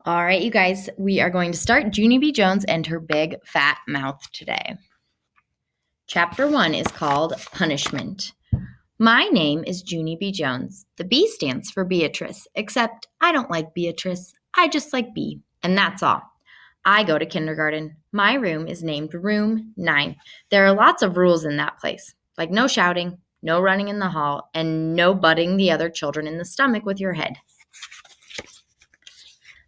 All right, you guys, we are going to start Junie B. Jones and her big fat mouth today. Chapter 1 is called Punishment. My name is Junie B. Jones. The B stands for Beatrice, except I don't like Beatrice. I just like B, and that's all. I go to kindergarten. My room is named Room 9. There are lots of rules in that place, like no shouting, no running in the hall, and no butting the other children in the stomach with your head.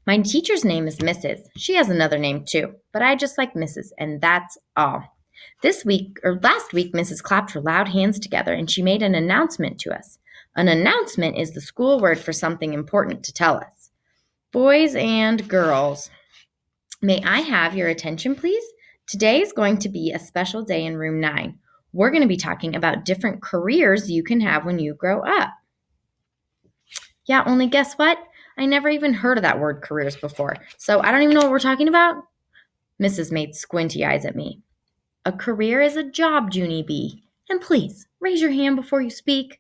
My teacher's name is Mrs. She has another name too, but I just like Mrs., and that's all. Last week, Mrs. clapped her loud hands together and she made an announcement to us. An announcement is the school word for something important to tell us. Boys and girls, may I have your attention, please? Today is going to be a special day in room 9. We're going to be talking about different careers you can have when you grow up. Yeah, only guess what? I never even heard of that word careers before, so I don't even know what we're talking about. Mrs. made squinty eyes at me. A career is a job, Junie B. And please, raise your hand before you speak.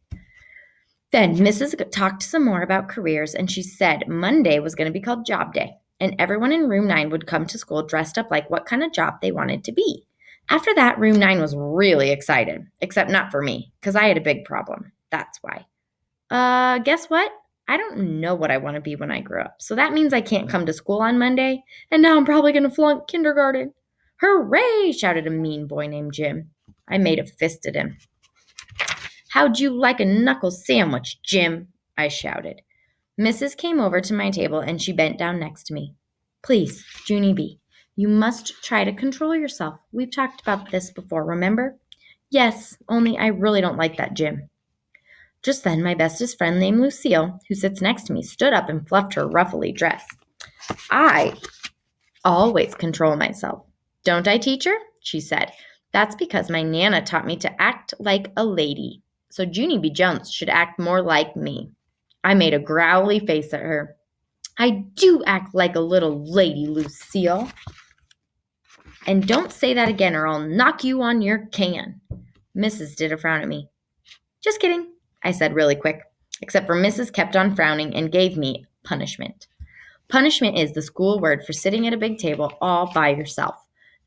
Then Mrs. talked some more about careers, and she said Monday was going to be called Job Day, and everyone in room 9 would come to school dressed up like what kind of job they wanted to be. After that, room 9 was really excited, except not for me, because I had a big problem. That's why. Guess what? I don't know what I want to be when I grow up, so that means I can't come to school on Monday, and now I'm probably going to flunk kindergarten. Hooray! Shouted a mean boy named Jim. I made a fist at him. How'd you like a knuckle sandwich, Jim? I shouted. Mrs. came over to my table and she bent down next to me. Please, Junie B., you must try to control yourself. We've talked about this before, remember? Yes, only I really don't like that Jim. Just then, my bestest friend named Lucille, who sits next to me, stood up and fluffed her ruffly dress. I always control myself. Don't I, teacher? She said. That's because my Nana taught me to act like a lady. So Junie B. Jones should act more like me. I made a growly face at her. I do act like a little lady, Lucille. And don't say that again or I'll knock you on your can. Mrs. did a frown at me. Just kidding, I said really quick, except for Mrs. kept on frowning and gave me punishment. Punishment is the school word for sitting at a big table all by yourself.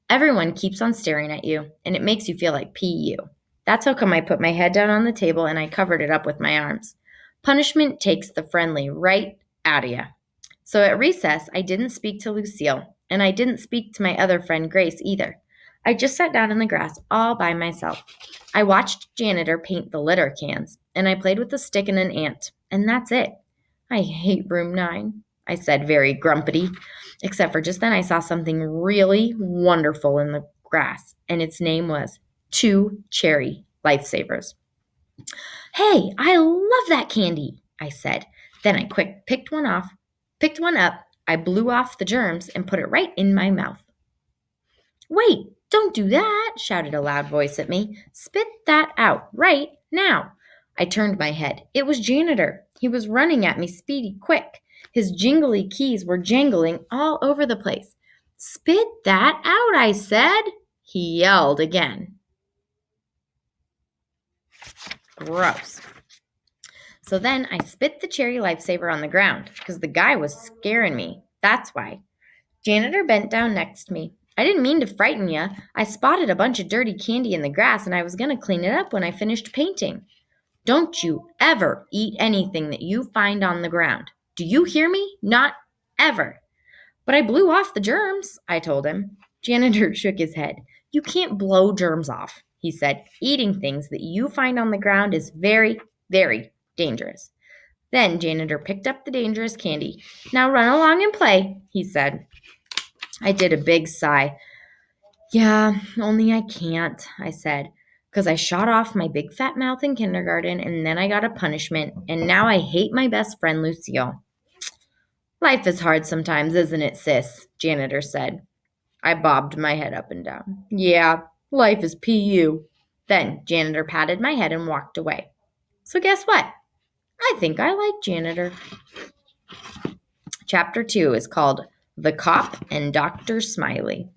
Everyone keeps on staring at you, and it makes you feel like PU. That's how come I put my head down on the table and I covered it up with my arms. Punishment takes the friendly right out of you. So at recess, I didn't speak to Lucille, and I didn't speak to my other friend Grace either. I just sat down in the grass all by myself. I watched janitor paint the litter cans, and I played with a stick and an ant, and that's it. I hate room 9, I said very grumpy, except for just then I saw something really wonderful in the grass, and its name was 2 cherry lifesavers. Hey, I love that candy, I said. Then I picked one up, I blew off the germs and put it right in my mouth. Wait, don't do that, shouted a loud voice at me. Spit that out right now. I turned my head. It was Janitor. He was running at me speedy quick. His jingly keys were jangling all over the place. Spit that out, I said. He yelled again. Gross. So then I spit the cherry lifesaver on the ground because the guy was scaring me. That's why. Janitor bent down next to me. I didn't mean to frighten you. I spotted a bunch of dirty candy in the grass and I was going to clean it up when I finished painting. Don't you ever eat anything that you find on the ground. Do you hear me? Not ever. But I blew off the germs, I told him. Janitor shook his head. You can't blow germs off, he said. Eating things that you find on the ground is very, very dangerous. Then Janitor picked up the dangerous candy. Now run along and play, he said. I did a big sigh. Yeah, only I can't, I said, because I shot off my big fat mouth in kindergarten and then I got a punishment, and now I hate my best friend Lucille. Life is hard sometimes, isn't it, sis? Janitor said. I bobbed my head up and down. Yeah, life is PU. Then Janitor patted my head and walked away. So guess what? I think I like Janitor. Chapter 2 is called The Cop and Dr. Smiley.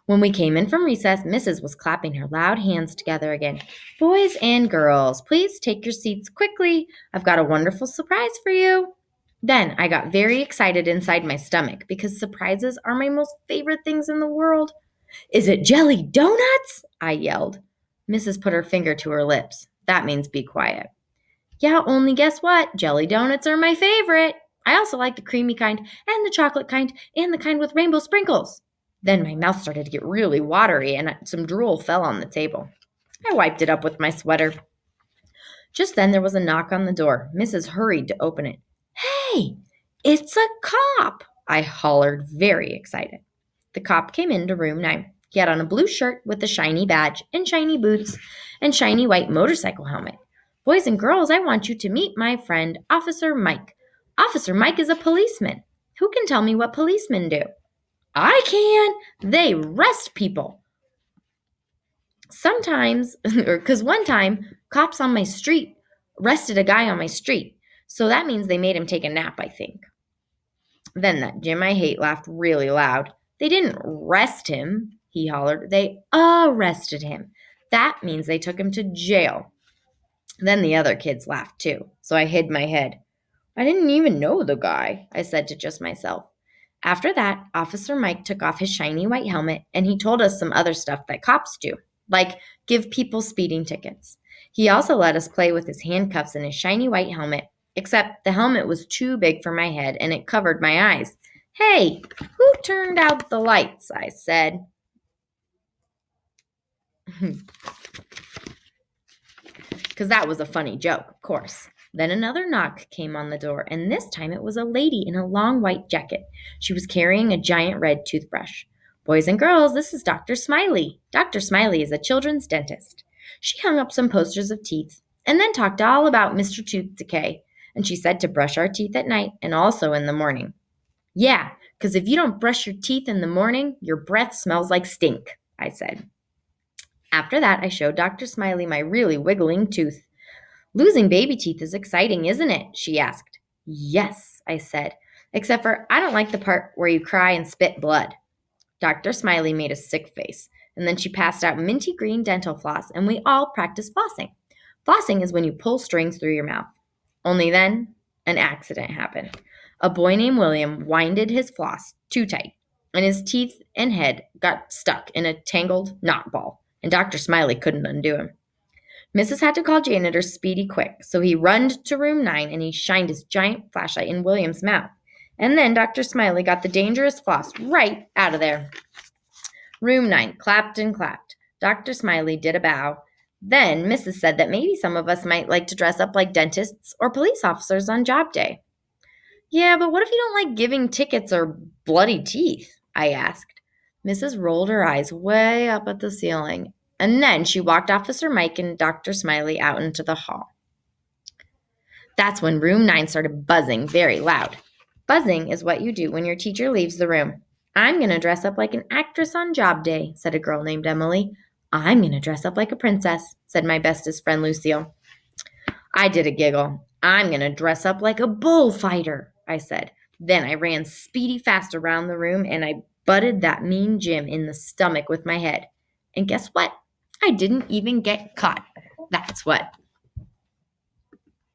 When we came in from recess, Mrs. was clapping her loud hands together again. Boys and girls, please take your seats quickly. I've got a wonderful surprise for you. Then I got very excited inside my stomach because surprises are my most favorite things in the world. Is it jelly donuts? I yelled. Mrs. put her finger to her lips. That means be quiet. Yeah, only guess what? Jelly donuts are my favorite. I also like the creamy kind, and the chocolate kind, and the kind with rainbow sprinkles. Then my mouth started to get really watery, and some drool fell on the table. I wiped it up with my sweater. Just then there was a knock on the door. Mrs. hurried to open it. Hey, it's a cop! I hollered, very excited. The cop came into room 9. He had on a blue shirt with a shiny badge and shiny boots and shiny white motorcycle helmet. Boys and girls, I want you to meet my friend, Officer Mike. Officer Mike is a policeman. Who can tell me what policemen do? I can. They arrest people. Sometimes, because one time, cops on my street arrested a guy on my street. So that means they made him take a nap, I think. Then that Jim I hate laughed really loud. They didn't arrest him, he hollered. They arrested him. That means they took him to jail. Then the other kids laughed too, so I hid my head. I didn't even know the guy, I said to just myself. After that, Officer Mike took off his shiny white helmet and he told us some other stuff that cops do, like give people speeding tickets. He also let us play with his handcuffs and his shiny white helmet, except the helmet was too big for my head and it covered my eyes. Hey, who turned out the lights? I said. Because that was a funny joke, of course. Then another knock came on the door, and this time it was a lady in a long white jacket. She was carrying a giant red toothbrush. Boys and girls, this is Dr. Smiley. Dr. Smiley is a children's dentist. She hung up some posters of teeth and then talked all about Mr. Tooth Decay, and she said to brush our teeth at night and also in the morning. Yeah, because if you don't brush your teeth in the morning, your breath smells like stink, I said. After that, I showed Dr. Smiley my really wiggling tooth. Losing baby teeth is exciting, isn't it? She asked. Yes, I said, except for I don't like the part where you cry and spit blood. Dr. Smiley made a sick face, and then she passed out minty green dental floss, and we all practiced flossing. Flossing is when you pull strings through your mouth. Only then, an accident happened. A boy named William winded his floss too tight, and his teeth and head got stuck in a tangled knot ball, and Dr. Smiley couldn't undo him. Mrs. had to call janitor Speedy quick, so he runned to room 9 and he shined his giant flashlight in William's mouth. And then Dr. Smiley got the dangerous floss right out of there. Room 9 clapped and clapped. Dr. Smiley did a bow. Then Mrs. said that maybe some of us might like to dress up like dentists or police officers on job day. Yeah, but what if you don't like giving tickets or bloody teeth? I asked. Mrs. rolled her eyes way up at the ceiling. And then she walked Officer Mike and Dr. Smiley out into the hall. That's when room 9 started buzzing very loud. Buzzing is what you do when your teacher leaves the room. I'm going to dress up like an actress on job day, said a girl named Emily. I'm going to dress up like a princess, said my bestest friend Lucille. I did a giggle. I'm going to dress up like a bullfighter, I said. Then I ran speedy fast around the room and I butted that mean Jim in the stomach with my head. And guess what? I didn't even get caught. That's what.